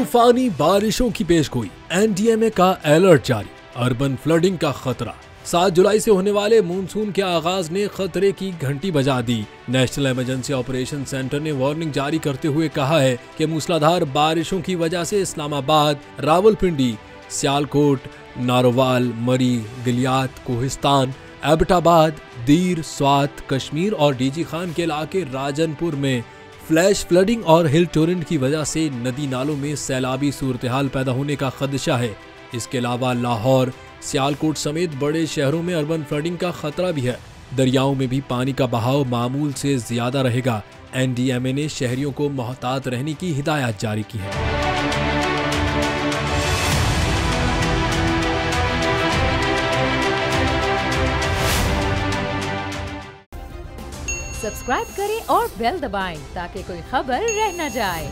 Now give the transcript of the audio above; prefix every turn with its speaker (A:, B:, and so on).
A: तूफानी बारिशों की पेशगोई, एनडीएमए का अलर्ट जारी, अर्बन फ्लडिंग का खतरा। 7 जुलाई से होने वाले मानसून के आगाज ने खतरे की घंटी बजा दी। नेशनल इमरजेंसी ऑपरेशन सेंटर ने वार्निंग जारी करते हुए कहा है कि मूसलाधार बारिशों की वजह से इस्लामाबाद, रावलपिंडी, सियालकोट, नारोवाल, मरी, गिलियात, कोहिस्तान, एबटाबाद, दीर, स्वात, कश्मीर और डीजी खान के इलाके राजनपुर में फ्लैश फ्लडिंग और हिल टोरेंट की वजह से नदी नालों में सैलाबी सूरत-ए-हाल पैदा होने का खदशा है। इसके अलावा लाहौर, सियालकोट समेत बड़े शहरों में अर्बन फ्लडिंग का खतरा भी है। दरियाओं में भी पानी का बहाव मामूल से ज्यादा रहेगा। एनडीएमए ने शहरियों को मोहतात रहने की हिदायत जारी की है।
B: सब्सक्राइब करें और बेल दबाएं ताकि कोई खबर रह न जाए।